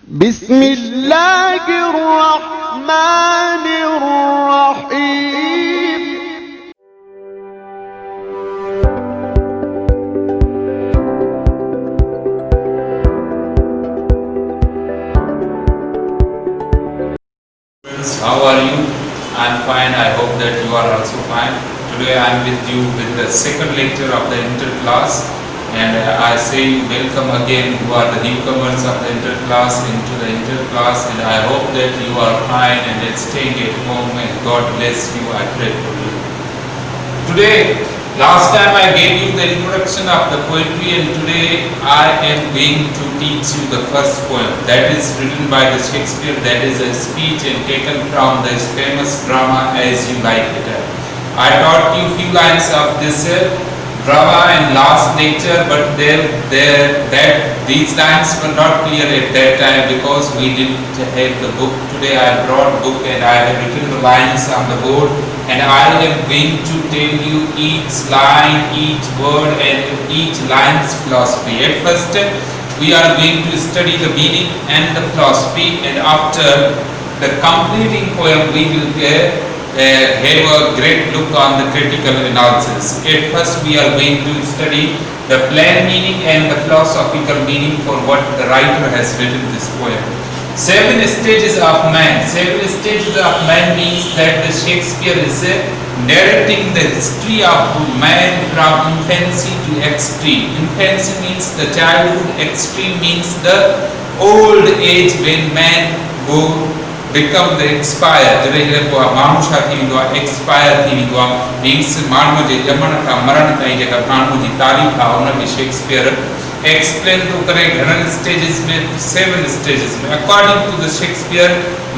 بسم الله الرحمن الرحيم. How are you? I'm fine. I hope that you are also fine. Today I am with you with the second lecture of the inter class, and I say welcome again who are the newcomers of the inter class into the inter class, and I hope that you are fine and staying at home, and God bless you. I pray for you. Today, last time I gave you the introduction of the poetry, and today I am going to teach you the first poem that is written by the Shakespeare. That is a speech and taken from this famous drama As You Like It. I taught you few lines of this drama in last lecture, but these lines were not clear at that time because we didn't have the book. Today I brought book and I have written the lines on the board, and I am going to tell you each line, each word and each line's philosophy. At first we are going to study the meaning and the philosophy, and after the completing poem we will have a great look on the critical analysis. At first we are going to study the plain meaning and the philosophical meaning for what the writer has written this poem. 7 stages of man. 7 stages of man means that the Shakespeare is narrating the history of man from infancy to extreme. Infancy means the childhood, extreme means the old age when man go become the expire. जॾहिं जेको आहे माण्हू छा थी वेंदो आहे, expire थी वेंदो आहे, मीन्स माण्हूअ जे ॼमण खां मरण ताईं जेका माण्हूअ जी तारीख़ आहे उनखे शेक्सपियर एक्सप्लेन थो करे घणनि स्टेजिस में, 7 स्टेजिस में. According to the Shakespeare,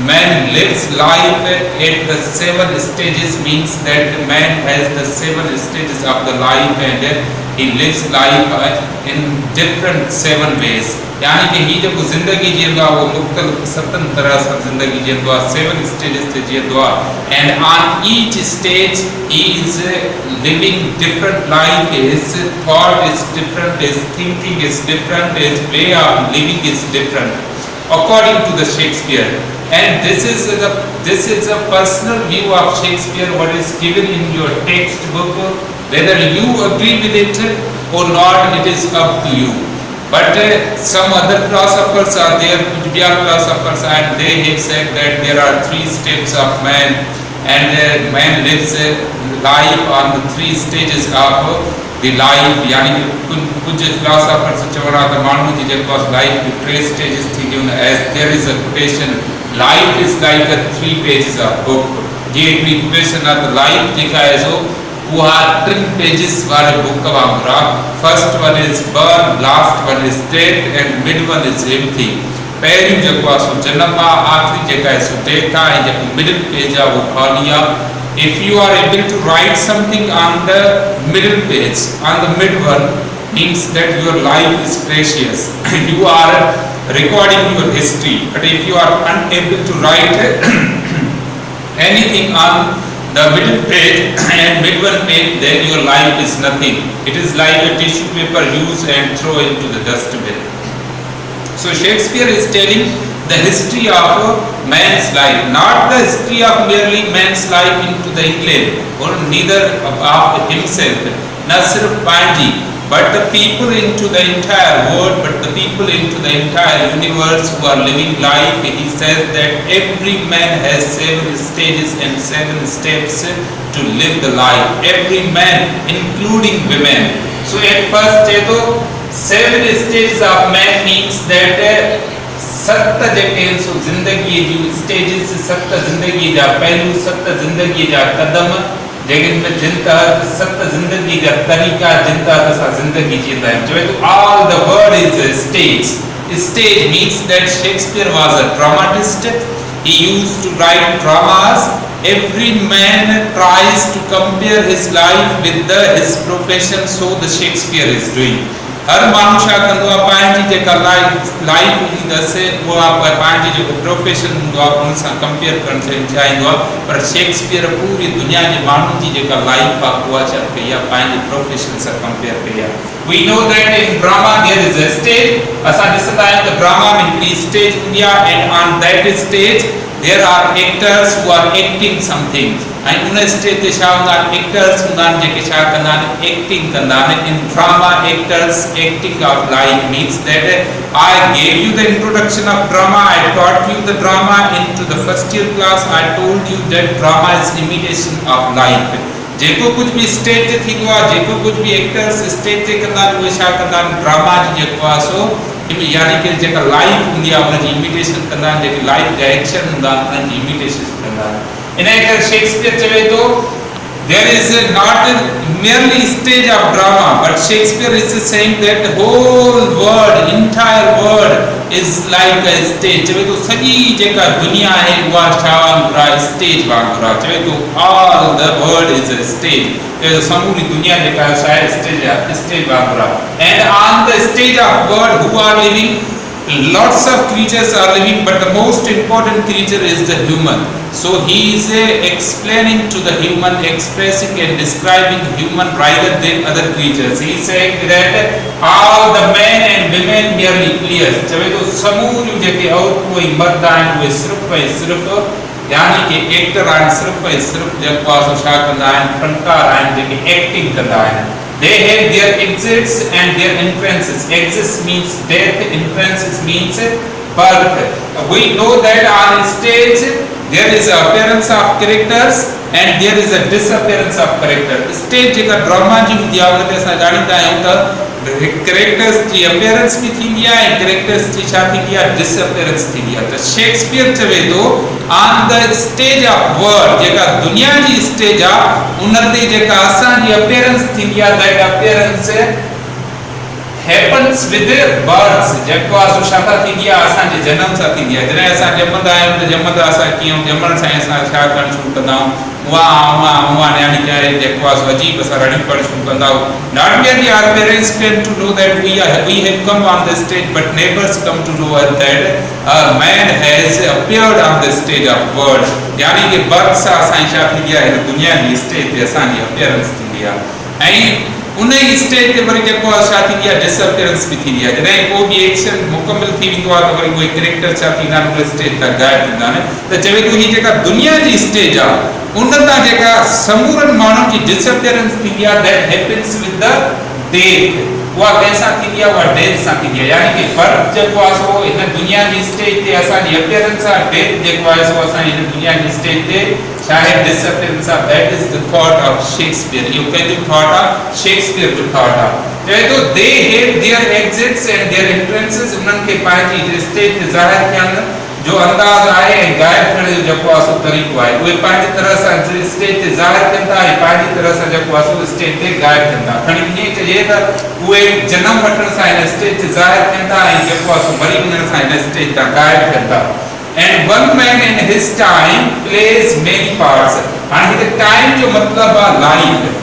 man lives life at the 7 stages, means that man has the 7 stages of the life and he lives life in different 7 ways. यानी कि ही जेको ज़िंदगी जींदो आहे उहो मुख़्तलिफ़ 7 तरह सां ज़िंदगी जींदो आहे, 7 स्टेजिस ते जींदो आहे. And on each stage he is living different life. His thought is different, his thinking is different, his way of living is different according to the Shakespeare. And this is a personal view of Shakespeare, what is given in your textbook. Whether you agree with it or not, it is up to you. But some other philosophers are there, Pujya philosophers, and they have said that there are 3 steps of man, and man lives life on the 3 stages of the life. यानी कि कुछ philosophers चवणा त माण्हू जी जेको life जी 3 stages थींदियूं आहिनि. as there is a quotation, life is like a 3 pages of book. ये हिकिड़ी quotation आहे त लाइफ जेका आहे सो उहा 3 pages वारे बुक वांगुरु आहे. First one is burn, last one is death and mid one is everything. पहिरियों जेको आहे सो जनम आहे, आख़िरी जेका आहे सो डेथ आहे, ऐं जेको मिडिल पेज आहे उहो ख़ाली आहे. If you are able to write something on the middle page, on the mid one, means that your life is precious. You are recording your history. But if you are unable to write anything on the middle page and mid one page, then your life is nothing. It is like a tissue paper used and throw into the dustbin. So Shakespeare is telling the history of man's life, not the history of merely man's life into the England, or neither of himself, not sirf Panji, but the people into the entire world, but the people into the entire universe who are living life. He says that every man has 7 stages and 7 steps to live the life. Every man, including women. So at first, 7 stages of man means that 7 जेके सो ज़िंदगी जूं stages, 7 ज़िंदगी जा पहलू, 7 ज़िंदगी जा कदम, जेके में जिन तहत 7 ज़िंदगी जा तरीक़ा, जिन तहत असां ज़िंदगी जींदा आहियूं. चवे तो all the word is a stage. Stage means that Shakespeare was a dramatist. He used to write dramas. Every man tries to compare his life with his profession, so the Shakespeare is doing. हर माण्हू छा कंदो आहे पंहिंजी जेका life हूंदसि उहा पंहिंजी जेको profession हूंदो आहे उन सां कंपेयर करणु चाहींदो आहे पर शेक्सपियर पूरी दुनिया जे माण्हुनि जी जेका लाइफ आहे उहा छा कई आहे पंहिंजे प्रोफेशन सां कंपेयर कई आहे. We know that in drama there is a stage. असां ॾिसंदा आहियूं त ड्रामा में हिकिड़ी स्टेज हूंदी आहे and on that stage there are actors who are acting something. ऐं उन स्टेज ते छा हूंदा आहिनि एक्टर्स हूंदा आहिनि जेके छा कंदा आहिनि एक्टिंग कंदा आहिनि. इन drama actors acting of life means that I gave you the introduction of drama, I taught you the drama into the first year class. I told you that drama is imitation of life. जेको कुछ भी stage ते थींदो आहे जेको कुछ भी actors stage ते कंदा आहिनि उहे छा कंदा आहिनि ड्रामा जी जेको आहे सो यानी कि जेका लाइफ हूंदी आहे उनजी इमिटेशन कंदा आहिनि जेके लाइफ जा एक्शन हूंदा आहिनि उन्हनि जी इमिटेशन कंदा आहिनि. इन करे शेक्सपियर चवे थो there is not merely stage of drama but Shakespeare is saying that the whole world entire world is like a stage. चवे थो सॼी जेका दुनिया आहे उहा छा वांगुरु आहे स्टेज वांगुरु आहे. चवे थो all the world is a stage. समूरी दुनिया जेका आहे स्टेज वांगुरु आहे. And on the stage of world who are living, lots of creatures are living but the most important creature is the human. So he is explaining to the human, expressing and describing human rather than other creatures. He is saying that all the men and women merely players. चवे तो समूह जेके और कोई मर्द आहिनि उहे सिर्फ़ ऐं सिर्फ़ यानी कि एक्टर आहिनि सिर्फ़ ऐं सिर्फ़ जेको आहे सो छा कंदा आहिनि फनकार आहिनि जेके एक्टिंग कंदा आहिनि. They have their exits and their entrances. Exits means death, entrances means birth. We know that on stage there is an appearance of characters and there is a disappearance of character. Stage जेका drama जी हूंदी आहे उन ते असां ॼाणींदा आहियूं त characters जी appearance भी थींदी आहे ऐं कैरेक्टर्स जी छा थींदी आहे डिसअपीयरेंस थींदी आहे. त शेक्सपियर चवे थो on the stage of world जेका दुनिया जी स्टेज आहे उन ते जेका असांजी अपीयरेंस थींदी आहे that appearance happens with births. जेको आहे सो छा थींदी आहे असांजे जनम सां थींदी आहे. जॾहिं असां ॼमंदा आहियूं त ॼमंदा असां कीअं ॼमण सां असां छा करणु शुरू कंदा आहियूं उहा यानी कि जेको आहे सो अजीब असां रड़ियूं करणु शुरू कंदा आहियूं. Not merely our parents came to know that we have come on the stage but neighbors come to know that a man has appeared on the stage of world. यानी कि बर्थ सां असांजी छा थींदी आहे हिन दुनिया जी स्टेज ते असांजी अपीयरेंस थींदी आहे ऐं उन ई स्टेज ते वरी जेको आहे छा थींदी आहे डिसअपीयरेंस बि थींदी आहे. जॾहिं को बि एक्शन मुकमिल थी वेंदो आहे त वरी उहे कैरेक्टर छा थींदा आहिनि उहे स्टेज तां गायब थींदा आहिनि. त चवे थो हीअ जेका दुनिया जी स्टेज आहे उन तां जेका समूरनि माण्हुनि जी डिसअपीयरेंस थींदी आहे that happens with the death. उहा कंहिंसां थींदी आहे उहा डेथ सां थींदी आहे. यानी कि बर्थ जेको आहे सो हिन दुनिया जी स्टेज ते असांजी अपीयरेंस आहे. डेथ जेको आहे सो असांजी हिन दुनिया जी स्टेज ते छा आहे डिसअपीयरेंस आहे. That is the thought of Shakespeare. इहो कंहिंजो थॉट आहे शेक्सपियर जो थॉट आहे. चवे थो they have their exits and their entrances. उन्हनि खे पंहिंजी स्टेज ते ज़ाहिर थियनि जो अंदाज़ आहे ऐं गायब थियण जो जेको आहे सो तरीक़ो आहे उहे पंहिंजी तरह सां स्टेज ते ज़ाहिर थियनि था ऐं पंहिंजी तरह सां जेको आहे सो स्टेज ते गायब थियनि था. खणी ईअं चइजे त उहे जनम वठण सां हिन स्टेज ते ज़ाहिर थियनि था ऐं जेको आहे सो मरी वञण सां हिन स्टेज तां गायब थियनि था. And one man in his time plays many parts. हाणे हिते टाइम जो मतिलबु आहे लाइफ.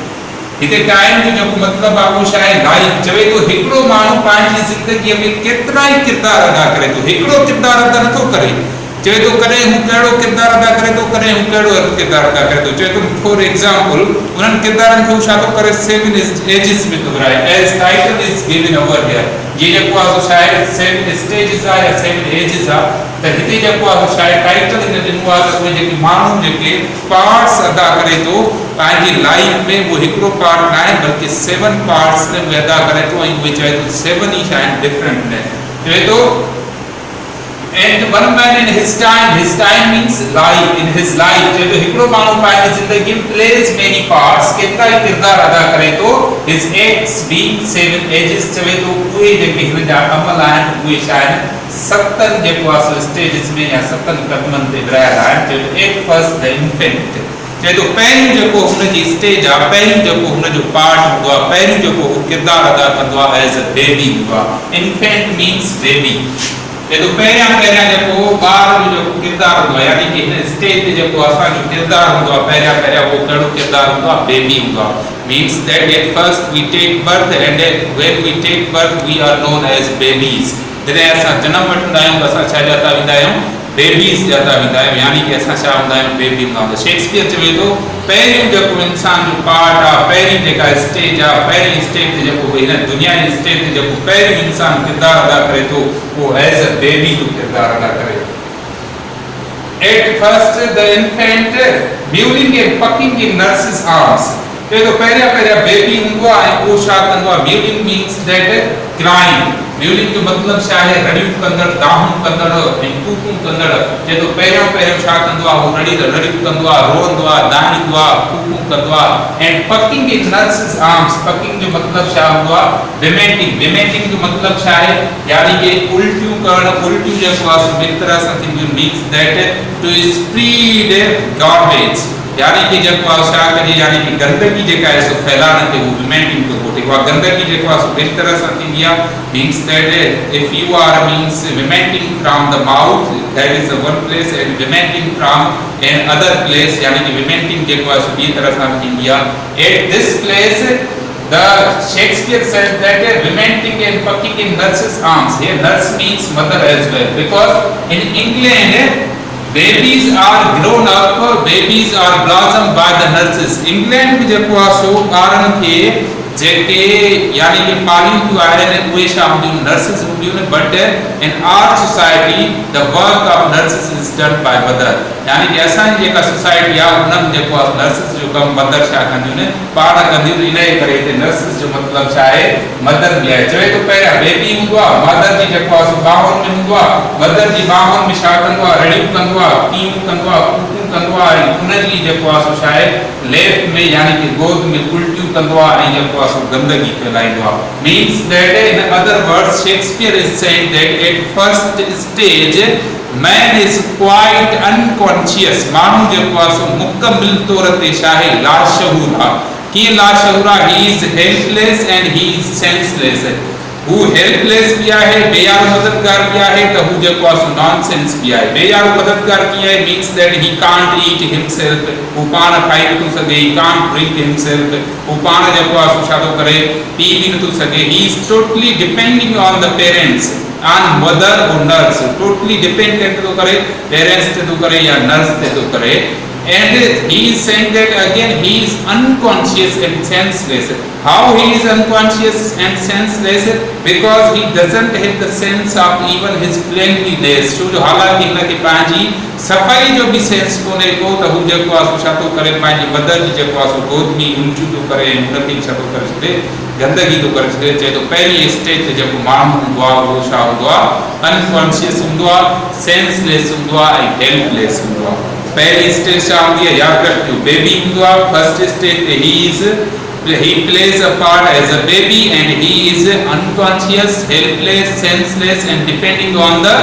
हिते टाइम जो जेको मतिलबु आहे उहो छा आहे लाइफ. चवे थो हिकिड़ो माण्हू पंहिंजी ज़िंदगीअ में केतिरा ई किरदार अदा करे थो. हिकिड़ो किरदार अदा नथो करे. चवे थो कॾहिं हू कहिड़ो किरदार अदा करे थो कॾहिं हू कहिड़ो किरदार अदा करे थो. चवे थो फॉर एग्जाम्पल उन्हनि किरदारनि खे छा थो करे 7 एजिस में थो घुराए as title is given over here. ये जेको आहे सो छा आहे 7 स्टेजिस आहे या 7 एजिस आहे. त हिते जेको आहे सो छा आहे टाइटल हिन ॾिनो आहे त उहे जेके माण्हू जेके पार्ट्स अदा करे थो पंहिंजी लाइफ में उहो हिकिड़ो पार्ट न आहे बल्कि 7 पार्ट्स में उहे अदा करे थो ऐं उहे चवे थो 7 ई छा आहिनि डिफरेंट आहिनि. चवे थो and one man in his time means life. In his life चवे थो हिकिड़ो माण्हू पंहिंजी ज़िंदगी में plays many parts केतिरा ई किरदार अदा करे थो. his acts being 7 ages. चवे थो उहे जेके हिन जा अमल आहिनि उहे छा आहिनि 7 जेको आहे सो स्टेजिस में या 7 क़दमनि ते विरहायल आहिनि. चवे थो एट फर्स्ट द इन्फेंट. चवे थो पहिरियों जेको हुनजी स्टेज आहे पहिरियों जेको हुनजो पार्ट हूंदो आहे पहिरियों जेको हू किरदारु अदा कंदो आहे एज अ बेबी हूंदो आहे. Infant means baby. चवे थो पहिरियां जेको ॿार जो जेको किरदारु हूंदो आहे यानी कि हिन स्टेज ते जेको असांजो किरदारु हूंदो आहे पहिरियां उहो कहिड़ो किरदारु हूंदो आहे बेबी हूंदो आहे. means that at first we take birth and when we take birth we are known as babies. जॾहिं असां जन्म वठंदा आहियूं त असां छा जाता वेंदा आहियूं, बेबीज़ जाता वेंदा आहियूं, यानी कि असां छा हूंदा आहियूं, बेबी हूंदा आहियूं। शेक्सपियर चवे थो पहिरियों जेको इंसान जो पार्ट आहे, पहिरीं जेका स्टेज आहे, पहिरीं स्टेज ते जेको हिन दुनिया जी स्टेज ते जेको पहिरियों इंसान किरदारु अदा करे थो उहो एज़ अ बेबी जो किरदारु अदा करे। At first the infant mewling and pucking in nurse's arms. तो पहिरियां बेबी हूंदो आहे ऐं उहो छा कंदो आहे, mewling means that crying. Mewling जो मतलब छा है, रड़ियूं कंदड़, दाहूं कंदड़ ऐं कूकूं कंदड़। जे तो पहिरियों छा कंदो आहे, उहो रड़ियूं कंदो आहे, रोअंदो आहे, दाहींदो आहे, कूकूं कंदो आहे। And packing in nurses arms, packing जो मतलब छा हूंदो आहे, विमेंटिंग। विमेंटिंग जो मतलब छा आहे, यानी कि उल्टियूं करण। उल्टियूं जेको आहे सो ॿिनि तरह सां थींदियूं, means that to spread garbage, यानी कि जेको आहे छा कजे, यानी कि गंदगी जेका आहे सो फैलाइण ते उहो विमेंटिंग थो घोटे। उहा गंदगी जेको आहे सो ॿिनि तरह सां थींदी आहे, means that if you are means vomiting from the mouth, that is the one place, and vomiting from an other place, यानी कि विमेंटिंग जेको आहे सो ॿी तरह सां थींदी आहे। At this place the Shakespeare said that vimenting and pucking in nurse's arms. Here nurse means mother as well, because in England babies are grown up, babies are blossomed by the nurses. England में जेको आहे सो ॿारनि खे जेके यानी कि पालियूं थियूं आहिनि उहे छा हूंदियूं, नर्सिस हूंदियूं। But in our society the work of nurses is done by mother, यानी कि असांजी जेका सोसाइटी आहे उन्हनि जेको आहे नर्सिस जो कमु मदर छा कंदियूं आहिनि, पाण कंदियूं। इन जे करे हिते नर्सिस जो मतिलबु छा आहे, मदर बि आहे। चवे थो पहिरियां बेबी हूंदो आहे, मदर जी जेको आहे सो ॿाहुनि में हूंदो आहे, मदर जी ॿाहुनि में छा कंदो आहे, रड़ियूं कंदो आहे, कीअं कंदो आहे, कूकूं कंदो आहे, ऐं उनजी जेको आहे सो छा आहे, लेप में यानी कि गोद में उल्टियूं कंदो आहे ऐं जेको आहे सो गंदगी फैलाईंदो आहे। Means that in other words Shakespeare is saying that at first stage man is quite unconscious, माण्हू जेको आहे सो मुकमिल तौर ते छा आहे, लाशऊर आहे। कीअं लाशऊर आहे, he is helpless and he is senseless. Who helpless भी आहे, बेयारो मददगार भी आहे, त हू जेको आहे सो नॉनसेंस भी आहे। बेयारो मददगार कीअं आहे, means that he can't eat himself, हू पाण खाई नथो सघे, ही कांट ड्रिंक हिमसेल्फ, हू पाण जेको आहे सो छा थो करे, पी बि नथो सघे। He is totally depending on the parents, on mother और नर्स, टोटली डिपेंड कंहिं ते थो करे, पेरेंट्स ते थो करे या नर्स ते थो करे। And he is saying that again he is unconscious and senseless. How he is unconscious and senseless? Because he doesn't have the sense of even his cleanliness. छो जो हालांकि हिनखे पंहिंजी सफ़ाई जो भी सेंस कोन्हे को, त हू जेको आहे सो छा थो करे, पंहिंजी मदर जी जेको आहे सो गोद में उल्टियूं थो करे ऐं हुनखे छा थो करे छॾे, गंदगी थो करे छॾे। चए थो पहिरीं स्टेज ते जेको माण्हू हूंदो आहे उहो छा हूंदो आहे, अनकॉन्शियस हूंदो आहे, सेंसलेस हूंदो आहे ऐं हेल्पलेस हूंदो आहे। पहली स्टेज छा हूंदी आहे, यादि रखिजो, बेबी हूंदो आहे। फर्स्ट स्टेज ते he plays a part as a baby and he is unconscious, helpless, senseless and depending on the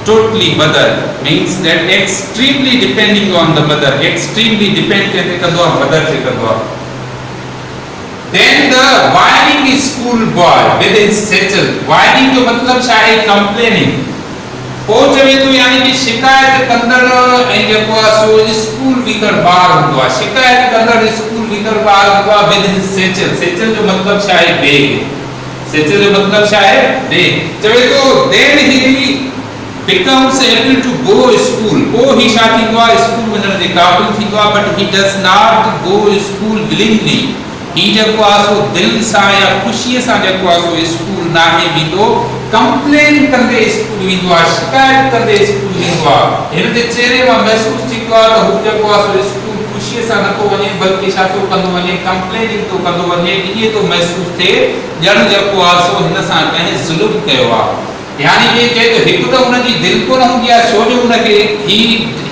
totally mother, means that extremely depending on the mother, extremely depend कंदो आहे mother ते कंदो आहे। Then the whining school boy with his satchel, whining जो मतलब छा आहे, complaining। पोइ चवे थो यानी कि शिकायत कंदड़ ऐं जेको आहे सो स्कूल वींदड़ ॿार हूंदो आहे, शिकायत कंदड़ स्कूल वींदड़ ॿार हूंदो आहे। विद हिज सेचल, सेचल जो मतलब छा आहे, बैग। सेचल जो मतलब छा आहे, बैग। चवे थो then he becomes able to go school, पोइ ही छा थींदो आहे, स्कूल वञण जे क़ाबिल थींदो आहे। But he does not go school willingly, ही जेको आहे सो दिलि सां या ख़ुशीअ सां जेको आहे सो स्कूल नाहे वेंदो, कंप्लेन कंदे स्कूल वेंदो आहे, शिकायत कंदे स्कूल वेंदो आहे। हिन जे चेहरे मां महसूस थींदो आहे त हू जेको आहे सो स्कूल ख़ुशीअ सां नथो वञे, बल्कि छा थो कंदो वञे, कंप्लेनिंग थो कंदो वञे। ईअं थो महसूस थिए ॼण जेको आहे सो हिन सां कंहिं ज़ुल्म कयो आहे। यानी कि चए थो हिकु त हुनजी दिलि कोन हूंदी आहे, छो जो हुनखे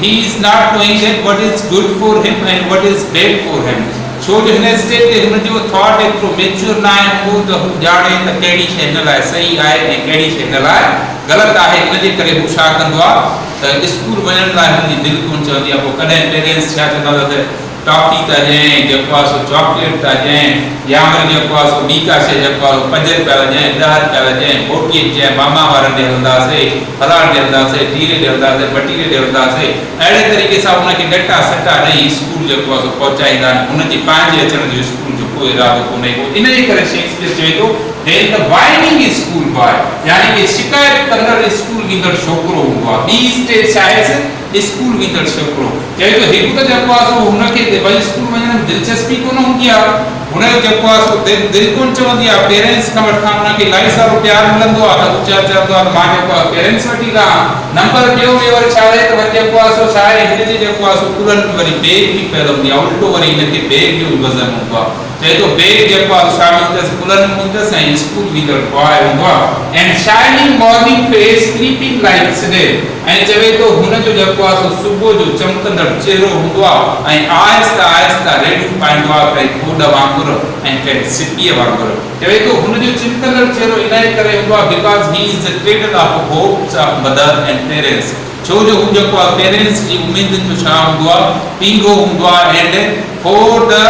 he is not knowing that what is good for him and what is bad for him। छो जो हिन स्टेज ते हुनजो थॉट एतिरो मैच्योर न आहे हूंदो त हू ॼाणे त कहिड़ी शइ हिन लाइ सही आहे ऐं कहिड़ी शइ हिन लाइ ग़लति आहे। इन जे करे हू छा कंदो आहे त स्कूल वञण लाइ हुनजी दिलि कोन चवंदी आहे। पोइ कॾहिं पेरेंट्स छा चवंदा त टॉफी था ॾियनि, जेको आहे सो चॉकलेट था ॾियनि, या वरी जेको आहे सो ॿी का शइ जेको आहे 5 रुपया ॾियनि, 10 रुपया ॾियनि, बोटीअ ॾियनि, मामा वारनि ॾे हलंदासीं, फलाण ॾे हलंदासीं, टीरे ॾे हलंदासीं, बटीरे ॾे हलंदासीं। अहिड़े तरीक़े सां हुनखे डटा सटा ॾेई स्कूल जेको आहे सो पहुचाईंदा आहिनि। हुनजे पंहिंजे अचण जो स्कूल जो कोई जो इरादो कोने को इन जे करे शेक्सपियर चए थो then the whining school boy यानी कि शिकायत कंदड़ स्कूल वेंदड़ छोकरो हूंदो आहे ॿी स्टेज छा आहे स्कूल वेंदड़ छोकरो चए थो हिकु त जेको आहे सो हुनखे भई स्कूल वञण में दिलचस्पी कोन हूंदी आहे हुनजो जेको आहे सो दिलि कोन चवंदी आहे पेरेंट्स खां वठां हुनखे इलाही सारो प्यार मिलंदो आहे त उचा चवंदो आहे मां जेको आहे पेरेंट्स वटि ई रहां नंबर ॿियो बि वरी छा आहे त वरी जेको आहे सो छा आहे हिनजे जेको आहे सो कुलनि में वरी बैग बि पियल हूंदी आहे उल्टो वरी हिनखे बैग जो वज़न हूंदो आहे चए थो बैग जेको आहे छा हूंदसि कुलनि में हूंदसि ऐं स्कूल वेंदड़ बॉय हूंदो आहे and shining morning face sleeping like सडे ऐं चवे थो हुनजो जेको आहे सो सुबुह जो चमकंदड़ चेहरो हूंदो आहे ऐं आहिस्ता आहिस्ता रेडियूं पाईंदो आहे कंहिं खोड वांगुरु ऐं कंहिं सिपीअ वांगुरु चवे थो हुनजो चिमकंदड़ चेहरो इन करे हूंदो आहे because he is the cradle of hopes of mother and parents छो जो हू जेको आहे पेरेंट्स जी उमेदुनि जो छा हूंदो आहे पींघो हूंदो आहे and for the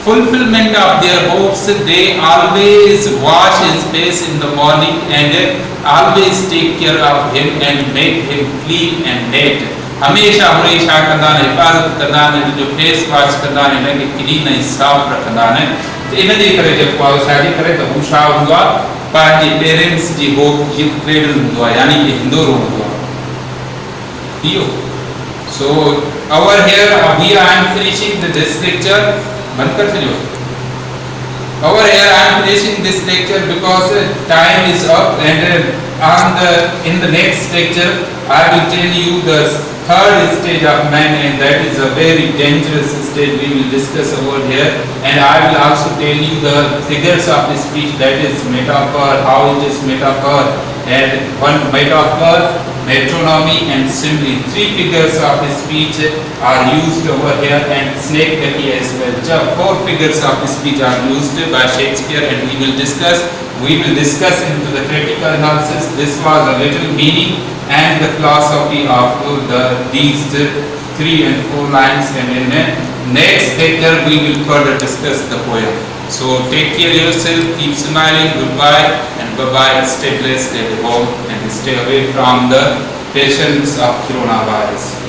fulfillment of their hopes they always wash his face in the morning and always take care of him and make him clean and neat हमेशा हुन छा कंदा आहिनि हिफ़ाज़त कंदा आहिनि जो फेस वॉश कंदा आहिनि हिनखे क्लीन ऐं साफ़ रखंदा आहिनि त इन जे करे जेको आहे छाजे करे त हू छा हूंदो आहे पंहिंजे पेरेंट्स जी होप जी क्रेडल हूंदो आहे यानी कि हिंदोरो हूंदो आहे इहो so over here we I am finishing this lecture बंद कर चलो over here I am finishing this lecture because time is up and in the next lecture I will tell you the third stage of man and that is a very dangerous stage we will discuss over here and I will also tell you the figures of speech that is metaphor how it is metaphor and one metaphor metronomy and simile three figures of speech are used over here and snake gati as well four figures of speech are used by Shakespeare and we will discuss into the critical analysis this was a little meaning and the philosophy of these 3 and 4 lines and in next lecture we will further discuss the poem so take care yourself keep smiling goodbye and bye bye stay blessed at home and stay away from the patients of coronavirus.